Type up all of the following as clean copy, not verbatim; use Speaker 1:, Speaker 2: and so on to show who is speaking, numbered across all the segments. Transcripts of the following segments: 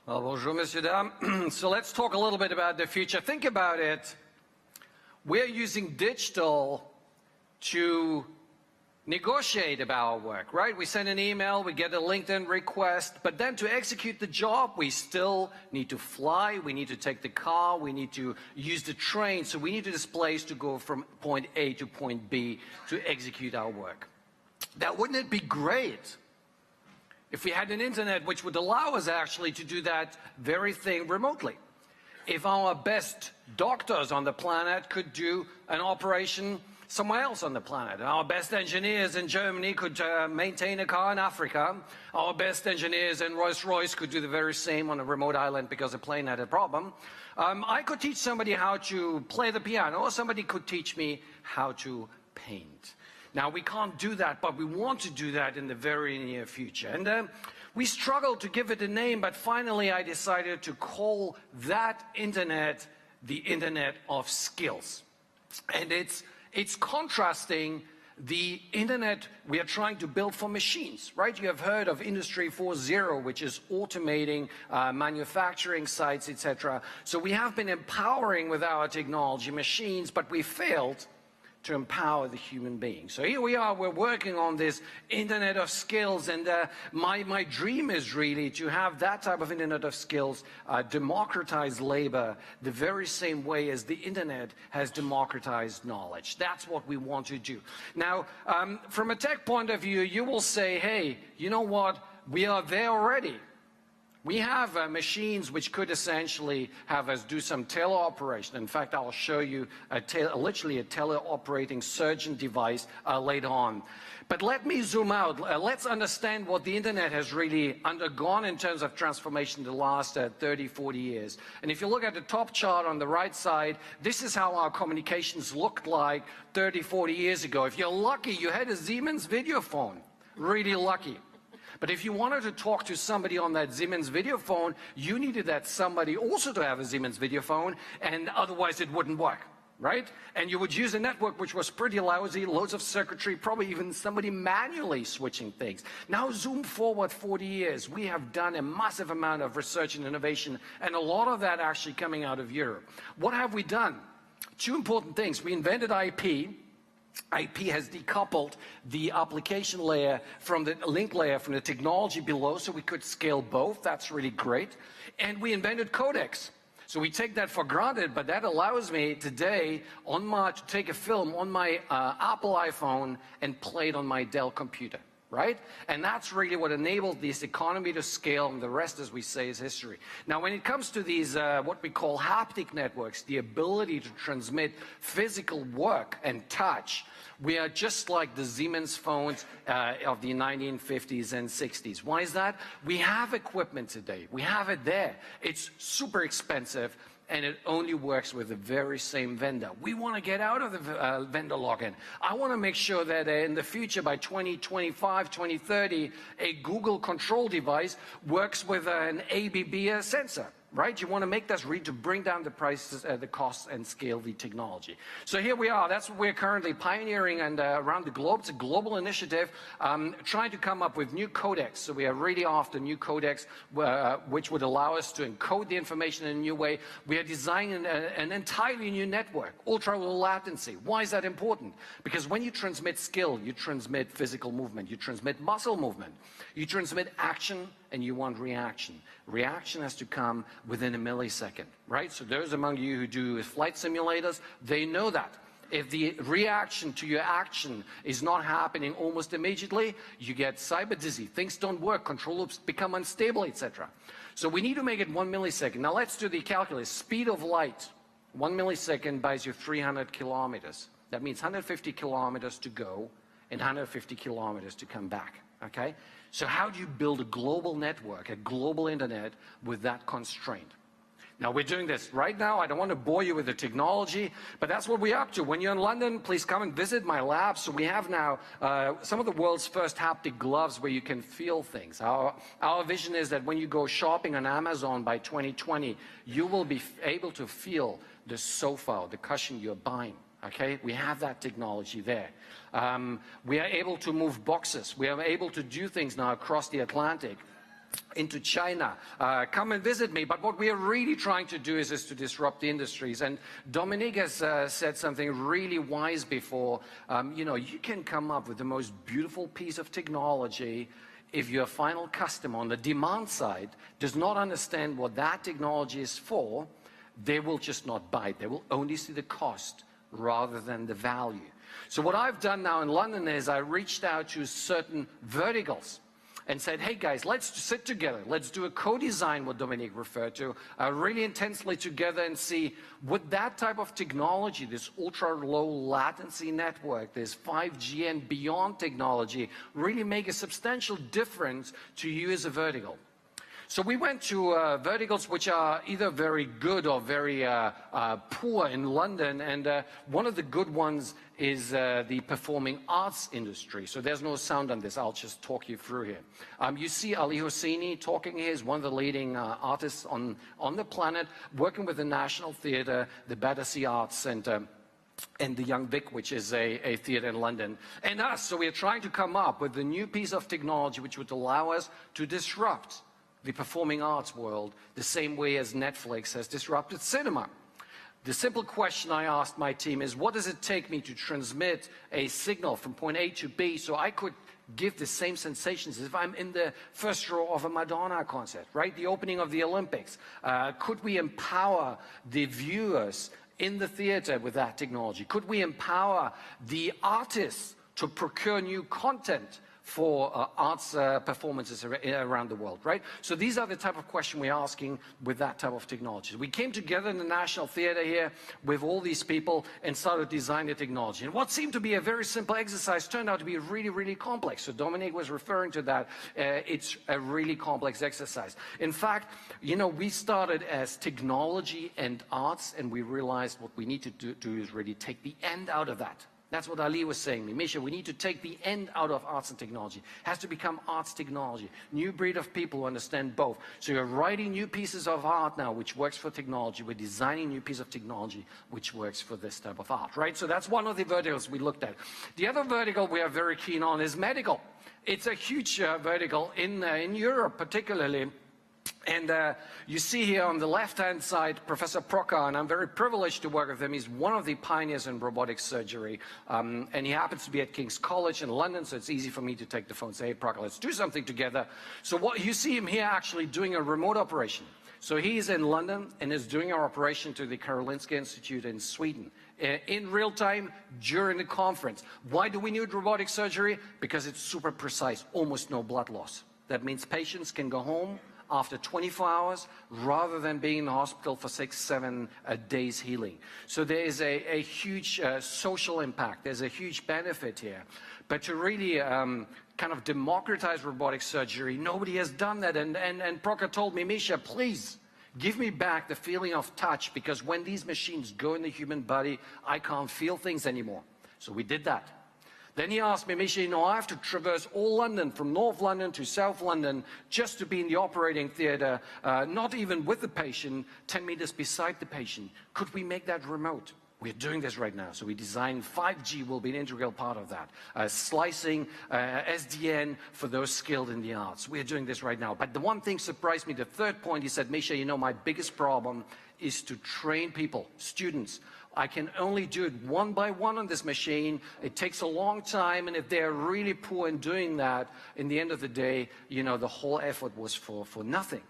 Speaker 1: Well, bonjour, Monsieur Dam. So let's talk a little bit about the future. Think about it. We're using digital to negotiate about our work, right? We send an email, we get a LinkedIn request, but then to execute the job, we still need to fly, we need to take the car, we need to use the train, so we need this place to go from point A to point B to execute our work. Now, wouldn't it be great if we had an internet which would allow us actually to do that very thing remotely? If our best doctors on the planet could do an operation somewhere else on the planet, our best engineers in Germany could maintain a car in Africa, our best engineers in Rolls-Royce could do the very same on a remote island because a plane had a problem, I could teach somebody how to play the piano, or somebody could teach me how to paint. Now, we can't do that, but we want to do that in the very near future. And we struggled to give it a name, but finally I decided to call that internet the Internet of Skills. And it's contrasting the internet we are trying to build for machines, right? You have heard of Industry 4.0, which is automating manufacturing sites, etc. So we have been empowering with our technology machines, but we failed to empower the human being. So here we are, we're working on this Internet of Skills, and my dream is really to have that type of Internet of Skills democratize labor the very same way as the Internet has democratized knowledge. That's what we want to do. Now, from a tech point of view, you will say, hey, you know what, we are there already. We have machines which could essentially have us do some teleoperation. In fact, I'll show you literally a teleoperating surgeon device later on. But let me zoom out. Let's understand what the internet has really undergone in terms of transformation in the last 30, 40 years. And if you look at the top chart on the right side, this is how our communications looked like 30, 40 years ago. If you're lucky, you had a Siemens video phone. Really lucky. But if you wanted to talk to somebody on that Siemens video phone, you needed that somebody also to have a Siemens video phone, and otherwise it wouldn't work, right? And you would use a network which was pretty lousy, loads of circuitry, probably even somebody manually switching things. Now zoom forward 40 years. We have done a massive amount of research and innovation, and a lot of that actually coming out of Europe. What have we done? Two important things. We invented IP. IP has decoupled the application layer from the link layer from the technology below, so we could scale both. That's really great. And we invented codecs. So we take that for granted, but that allows me today to take a film on my Apple iPhone and play it on my Dell computer. Right? And that's really what enabled this economy to scale, and the rest, as we say, is history. Now, when it comes to these, what we call haptic networks, the ability to transmit physical work and touch, we are just like the Siemens phones of the 1950s and 60s. Why is that? We have equipment today. We have it there. It's super expensive, and it only works with the very same vendor. We want to get out of the vendor lock-in. I want to make sure that in the future, by 2025, 2030, a Google control device works with an ABB sensor. Right? You want to make that read to bring down the prices, the costs, and scale the technology. So here we are. That's what we're currently pioneering and around the globe. It's a global initiative trying to come up with new codecs. So we are really after new codecs which would allow us to encode the information in a new way. We are designing an entirely new network, ultra-low latency. Why is that important? Because when you transmit skill, you transmit physical movement, you transmit muscle movement, you transmit action, and you want reaction. Reaction has to come within a millisecond, right? So those among you who do flight simulators, they know that. If the reaction to your action is not happening almost immediately, you get cyber dizzy. Things don't work, control loops become unstable, etc. So we need to make it 1 millisecond. Now let's do the calculus. Speed of light, 1 millisecond buys you 300 kilometers. That means 150 kilometers to go and 150 kilometers to come back, okay? So how do you build a global network, a global internet with that constraint? Now we're doing this right now. I don't want to bore you with the technology, but that's what we're up to. When you're in London, please come and visit my lab. So we have now some of the world's first haptic gloves where you can feel things. Our vision is that when you go shopping on Amazon by 2020, you will be able to feel the sofa, the cushion you're buying. Okay, we have that technology there. We are able to move boxes. We are able to do things now across the Atlantic into China, come and visit me. But what we are really trying to do is to disrupt the industries. And Dominique has said something really wise before. You know, you can come up with the most beautiful piece of technology if your final customer on the demand side does not understand what that technology is for. They will just not buy it. They will only see the cost rather than the value. So what I've done now in London is I reached out to certain verticals and said, hey guys, let's sit together. Let's do a co-design, what Dominique referred to, really intensely together and see would that type of technology, this ultra-low latency network, this 5G and beyond technology, really make a substantial difference to you as a vertical. So we went to verticals which are either very good or very poor in London, and one of the good ones is the performing arts industry. So there's no sound on this, I'll just talk you through here. You see Ali Hosseini talking here, is one of the leading artists on the planet, working with the National Theatre, the Battersea Arts Centre, and the Young Vic, which is a theatre in London, and us. So we're trying to come up with a new piece of technology which would allow us to disrupt the performing arts world the same way as Netflix has disrupted cinema. The simple question I asked my team is, what does it take me to transmit a signal from point A to B so I could give the same sensations as if I'm in the first row of a Madonna concert, right? The opening of the Olympics. Could we empower the viewers in the theater with that technology? Could we empower the artists to procure new content for arts performances around the world, right? So these are the type of questions we're asking with that type of technology. We came together in the National Theatre here with all these people and started designing the technology. And what seemed to be a very simple exercise turned out to be really, really complex. So Dominique was referring to that. It's a really complex exercise. In fact, you know, we started as technology and arts, and we realized what we need to do is really take the end out of that. That's what Ali was saying. Mischa, we need to take the end out of arts and technology. It has to become arts technology. New breed of people who understand both. So you're writing new pieces of art now, which works for technology. We're designing new piece of technology, which works for this type of art, right? So that's one of the verticals we looked at. The other vertical we are very keen on is medical. It's a huge vertical in Europe, particularly. And you see here on the left-hand side, Professor Proka, and I'm very privileged to work with him. He's one of the pioneers in robotic surgery, and he happens to be at King's College in London, so it's easy for me to take the phone and say, hey, Proka, let's do something together. So what you see him here actually doing a remote operation. So he's in London and is doing our operation to the Karolinska Institute in Sweden in real time during the conference. Why do we need robotic surgery? Because it's super precise, almost no blood loss. That means patients can go home after 24 hours, rather than being in the hospital for 6-7 days healing. So there is a huge social impact. There's a huge benefit here. But to really kind of democratize robotic surgery, nobody has done that. And Proka told me, Mischa, please, give me back the feeling of touch, because when these machines go in the human body, I can't feel things anymore. So we did that. Then he asked me, Mischa, you know, I have to traverse all London, from North London to South London, just to be in the operating theatre, not even with the patient, 10 meters beside the patient. Could we make that remote? We're doing this right now. So we designed 5G will be an integral part of that. Slicing, SDN for those skilled in the arts. We're doing this right now. But the one thing surprised me, the third point, he said, Mischa, you know, my biggest problem is to train people, students. I can only do it one by one on this machine. It takes a long time, and if they're really poor in doing that, in the end of the day, you know, the whole effort was for nothing.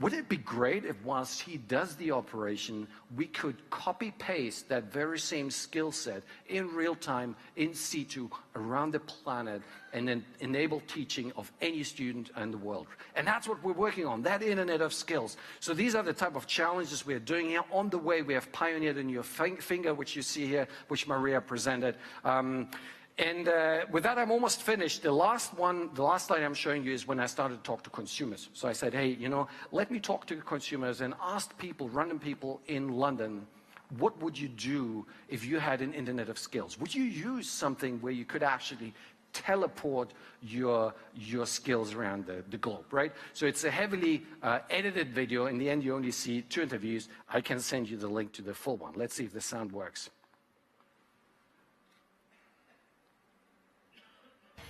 Speaker 1: Would it be great if whilst he does the operation, we could copy-paste that very same skill set in real time, in situ, around the planet, and then enable teaching of any student in the world? And that's what we're working on, that Internet of Skills. So these are the type of challenges we're doing here. On the way, we have pioneered a new finger, which you see here, which Maria presented. And with that, I'm almost finished. The last slide I'm showing you is when I started to talk to consumers. So I said, hey, you know, let me talk to consumers, and ask people, random people in London, what would you do if you had an Internet of Skills? Would you use something where you could actually teleport your skills around the globe, right? So it's a heavily edited video. In the end, you only see 2 interviews. I can send you the link to the full one. Let's see if the sound works.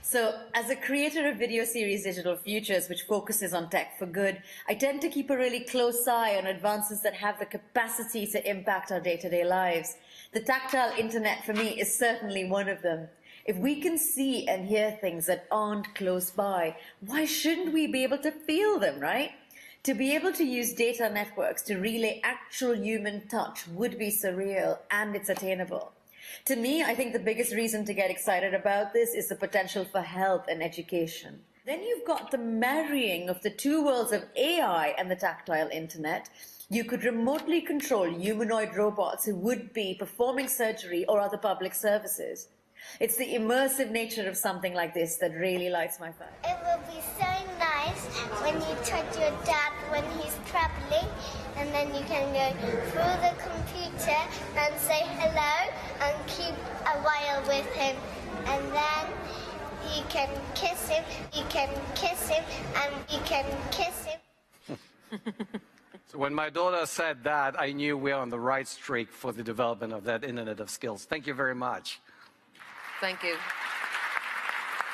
Speaker 2: So, as a creator of video series Digital Futures, which focuses on tech for good, I tend to keep a really close eye on advances that have the capacity to impact our day-to-day lives. The tactile internet, for me, is certainly one of them. If we can see and hear things that aren't close by, why shouldn't we be able to feel them, right? To be able to use data networks to relay actual human touch would be surreal, and it's attainable. To me, I think the biggest reason to get excited about this is the potential for health and education. Then you've got the marrying of the two worlds of AI and the tactile internet. You could remotely control humanoid robots who would be performing surgery or other public services. It's the immersive nature of something like this that really lights my fire.
Speaker 3: It will be so nice when you touch your dad when he's traveling, and then you can go through the computer and say hello and keep a while with him, and then you can kiss him, you can kiss him, and you can kiss him.
Speaker 1: So when my daughter said that, I knew we are on the right streak for the development of that Internet of Skills. Thank you very much.
Speaker 4: Thank you.